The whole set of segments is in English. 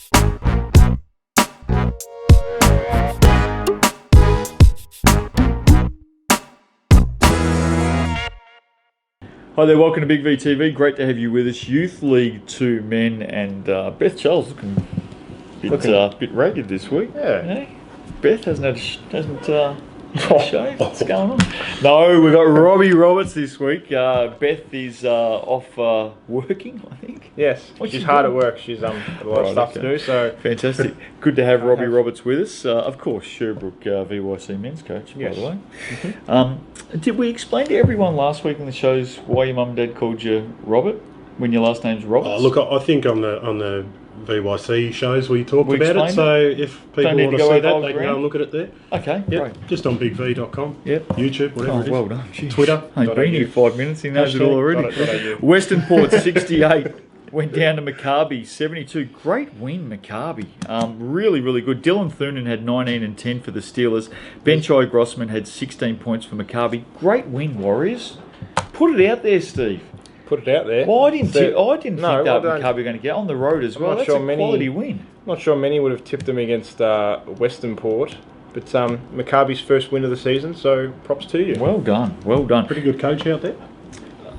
Hi there, welcome to Big V TV. Great to have you with us. Youth League 2 men and Beth Charles looking a bit ragged this week. Yeah. Beth hasn't show. What's going on? No, we've got Robbie Roberts this week. Beth is off working, I think. Yes, she's hard at work. She's got a lot of stuff to do. So fantastic. Good to have Robbie Roberts with us. Of course, Sherbrooke VYC men's coach, by the way. Did we explain to everyone last week in the shows why your mum and dad called you Robert when your last name's Roberts? Look, I think on the VYC shows we talked about it. So if people want to see that, they can go and look at it there. Okay, great. Just on bigv.com. Yep. YouTube, whatever it is. Well done. Jeez. Twitter. I've been here 5 minutes. He knows it all already. Western Port 68 went down to Maccabi 72. Great win, Maccabi. Really, really good. Dylan Thunen had 19 and 10 for the Steelers. Benchai Grossman had 16 points for Maccabi. Great win, Warriors. Put it out there, Steve. Put it out there. Well, I didn't think that Maccabi were going to get on the road as well. That's a quality win. I'm not sure many would have tipped them against Western Port, but Maccabi's first win of the season, so props to you. Well done, well done. Pretty good coach out there.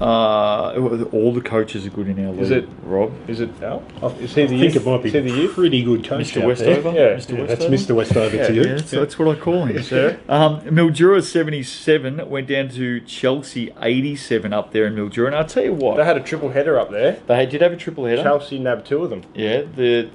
All the coaches are good in our league. Is it Rob? Is it Al? Is I think it might be a pretty good coach Mr. out Westover? there. Mr. Westover? That's Mr. Westover to you. Yeah, that's what I call him. Yes, sir. Mildura 77 went down to Chelsea 87 up there in Mildura. And I'll tell you what. They had a triple header up there. They did have a triple header. Chelsea nabbed two of them. Yeah, the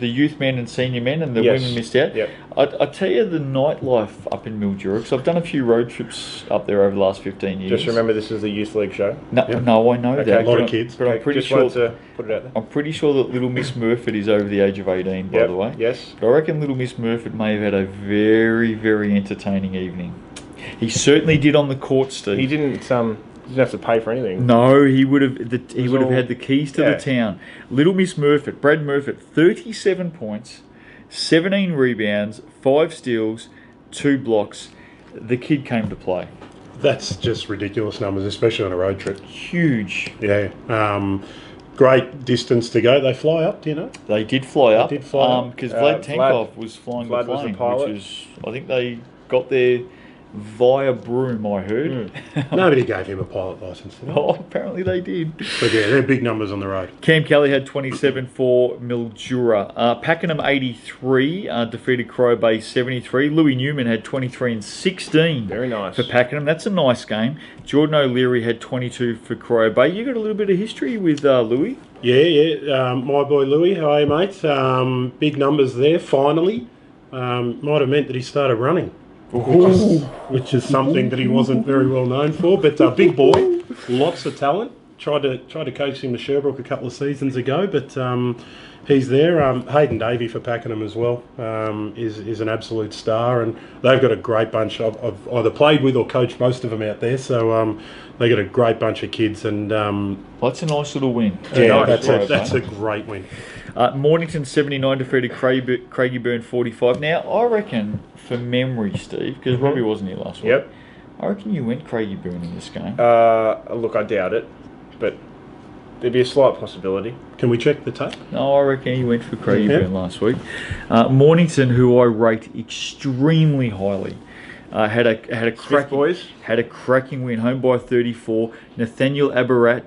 youth men and senior men, and the women missed out. Yep. I tell you, the nightlife up in Mildura, because I've done a few road trips up there over the last 15 years. Just remember, this is the Youth League show. No, I know that. A lot of kids. But I'm pretty sure. To put it out there. I'm pretty sure that Little Miss Murford is over the age of 18, by the way. Yes. But I reckon Little Miss Murford may have had a very, very entertaining evening. He certainly did on the court, Steve. He didn't have to pay for anything. No, he would have. He would have had the keys to the town. Little Miss Murford, Brad Murford, 37 points, 17 rebounds, 5 steals, 2 blocks. The kid came to play. That's just ridiculous numbers, especially on a road trip. Huge. Yeah. Great distance to go. They fly up, do you know? They did fly up. Because Vlad Tankov was flying the plane, I think they got there via Broome, I heard. Nobody gave him a pilot licence. Oh, apparently they did. But yeah, they're big numbers on the road. Cam Kelly had 27 for Mildura. Pakenham 83 defeated Crow Bay 73. Louis Newman had 23 and 16. Very nice. For Pakenham. That's a nice game. Jordan O'Leary had 22 for Crow Bay. You got a little bit of history with Louis? Yeah. My boy Louis. Hi, mate. Big numbers there, finally. Might have meant that he started running. Which is something that he wasn't very well known for, but big boy, lots of talent. Tried to coach him to Sherbrooke a couple of seasons ago, but he's there. Hayden Davey for Pakenham as well is an absolute star, and they've got a great bunch. I've either played with or coached most of them out there, so they got a great bunch of kids, and that's a nice little win. Yeah, that's a great win. Mornington 79 defeated Craigieburn 45. Now, I reckon, for memory, Steve, because Robbie wasn't here last week. Yep. I reckon you went Craigieburn in this game. Look, I doubt it, but there'd be a slight possibility. Can we check the tape? No, I reckon he went for Craigieburn last week. Mornington, who I rate extremely highly, had a cracking win, home by 34. Nathaniel Aberratine.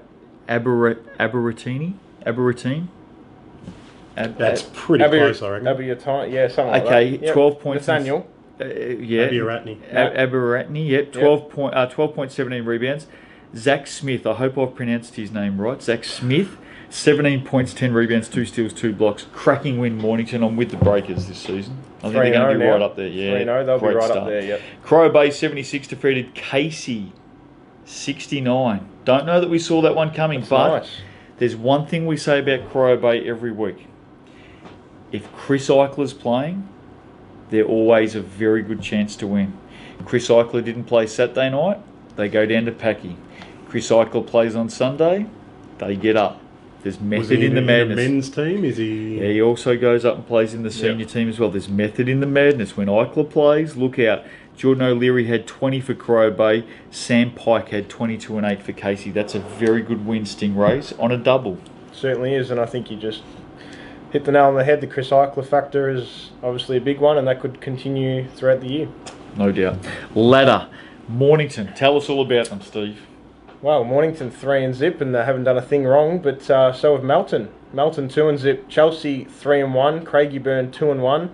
That's pretty close, I reckon. Yeah, something like that. Okay, 12 points. Nathaniel. Aberratney. Aberratney, yep. 12.17 rebounds. Zach Smith, I hope I've pronounced his name right. Zach Smith, 17 points, 10 rebounds, 2 steals, 2 blocks. Cracking win, Mornington. I'm with the Breakers this season. I think they're going to be right up there. Yeah, 3-0, they'll be right up there, yep. Crow Bay 76 defeated Casey 69. Don't know that we saw that one coming, but there's one thing we say about Crow Bay every week. If Chris Eichler's playing, they're always a very good chance to win. Chris Eichler didn't play Saturday night, they go down to Packy. Chris Eichler plays on Sunday, they get up. There's method in the madness. In the men's team, is he? Yeah, he also goes up and plays in the senior team as well. There's method in the madness. When Eichler plays, look out. Jordan O'Leary had 20 for Crow Bay. Sam Pike had 22 and 8 for Casey. That's a very good win, Stingrays, on a double. Certainly is, and I think he hit the nail on the head. The Chris Eichler factor is obviously a big one, and that could continue throughout the year. No doubt. Ladder. Mornington. Tell us all about them, Steve. Well, Mornington 3-0, and they haven't done a thing wrong, but so have Melton. Melton 2-0, Chelsea 3-1, Craigieburn 2-1,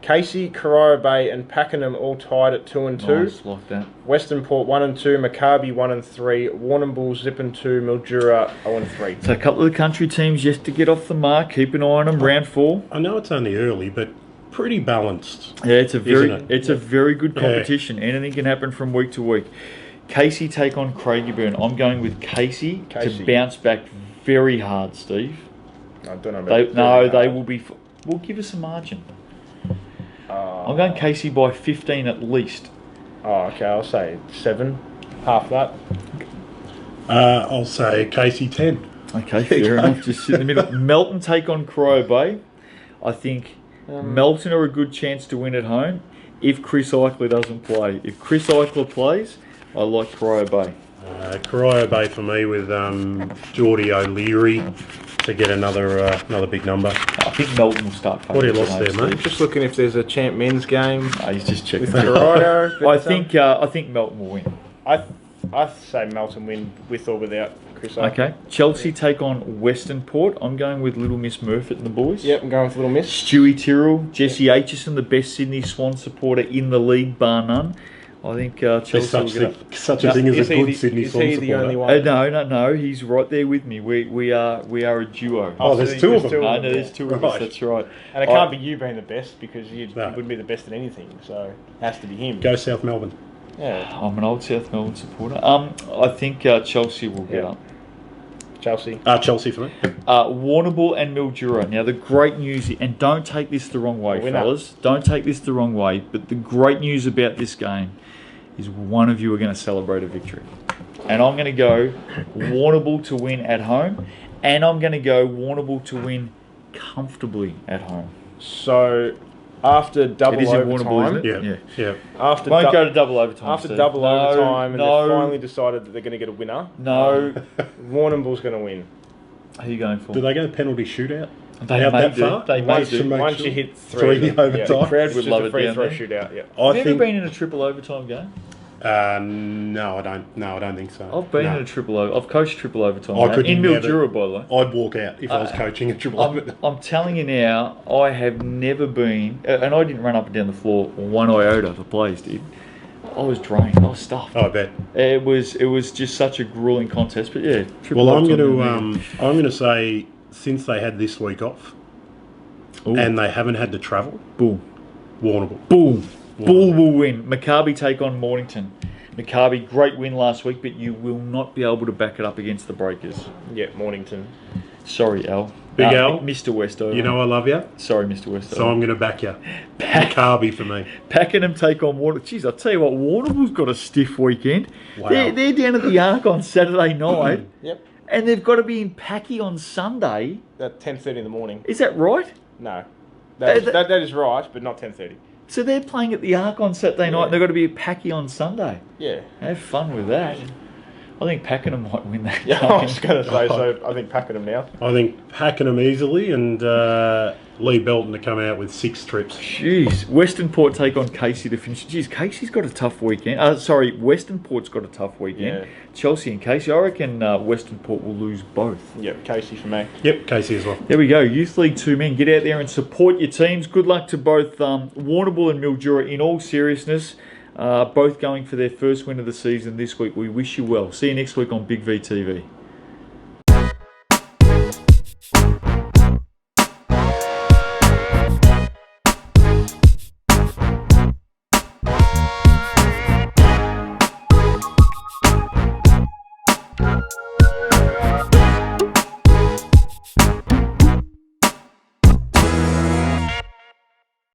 Casey, Carrara Bay, and Pakenham all tied at 2-2. Nice, like that. Western Port 1-2, Maccabi 1-3, Warrnambool 0-2, Mildura 0-3. So a couple of the country teams yet to get off the mark. Keep an eye on them. Round 4. I know it's only early, but pretty balanced. Yeah, it's a Isn't it? very good competition. Anything can happen from week to week. Casey take on Craigieburn. I'm going with Casey to bounce back very hard, Steve. I don't know about they will be. Will give us a margin. I'm going Casey by 15 at least. Oh, okay. I'll say 7, half that. I'll say Casey 10. Okay, fair enough. Just sit in the middle. Melton take on Crow Bay. I think Melton are a good chance to win at home if Chris Eichler doesn't play. If Chris Eichler plays, I like Crow Bay. Corio Bay for me with Geordie O'Leary to get another big number. I think Melton will start. What do you lost there, mate? Just looking if there's a champ men's game. He's just checking. With Corio. I think Melton will win. I say Melton win with or without Chris Eichler. Okay. Chelsea take on Western Port. I'm going with Little Miss Murfitt and the boys. Yep, I'm going with Little Miss. Stewie Tyrrell, Jesse Aitchison, the best Sydney Swan supporter in the league, bar none. I think Chelsea will get up. Such a thing as a good Sydney Swan supporter. Is he the only one? No. He's right there with me. We are a duo. Oh, there's two of them. No, there's two of us. That's right. And it can't be you being the best because you wouldn't be the best at anything. So it has to be him. Go South Melbourne. Yeah. I'm an old South Melbourne supporter. I think Chelsea will get up. Chelsea. Chelsea for me. Warrnambool and Mildura. Now the great news, and don't take this the wrong way, fellas. Don't take this the wrong way. But the great news about this game is one of you are going to celebrate a victory. And I'm going to go Warrnambool to win at home, and I'm going to go Warrnambool to win comfortably at home. So after double overtime, isn't it? Yeah. After won't go to double overtime. After Steve. double overtime, and they've finally decided that they're going to get a winner. No, Warrnambool's going to win. Who are you going for? Do they go penalty shootout? They out may that do. far? They may do. Once you hit three overtime. The crowd would love it. Free down throw there. shootout. Yeah. Have you ever been in a triple overtime game? No, I don't. No, I don't think so. I've been in a triple over. I've coached triple overtime. I could in never- Mildura, by the way. I'd walk out if I was coaching a triple overtime. I'm telling you now, I have never been, and I didn't run up and down the floor one iota. The players did. I was drained. I was stuffed. I bet. It was just such a grueling contest. But yeah, triple Well, I'm overtime going to say since they had this week off, and they haven't had to travel, Bull. Warrnambool. Bull will win. Maccabi take on Mornington. Maccabi, great win last week, but you will not be able to back it up against the Breakers. Yeah, Mornington. Sorry, Al. Big Al. Mr. Westover. You know I love you. Sorry, Mr. Westover. So I'm going to back you. Maccabi for me. Pakenham take on Warrnambool. Jeez, I'll tell you what, Warrnambool's got a stiff weekend. Wow. They're down at the Arc on Saturday night. Yep. And they've got to be in Packy on Sunday. At 10:30 in the morning. Is that right? No. That is right, but not 10:30. So they're playing at the Arc on Saturday night and they've got to be at Packy on Sunday. Yeah. Have fun with that. I think Pakenham might win that Yeah, game. I was going to say, so I think Pakenham now. I think Pakenham easily and Lee Belton to come out with 6 trips. Jeez. Western Port take on Casey to finish. Jeez, Casey's got a tough weekend. Western Port's got a tough weekend. Yeah. Chelsea and Casey. I reckon Western Port will lose both. Yep, Casey for me. Yep, Casey as well. There we go. Youth League 2 men. Get out there and support your teams. Good luck to both Warrnambool and Mildura in all seriousness. Both going for their first win of the season this week. We wish you well. See you next week on Big V TV.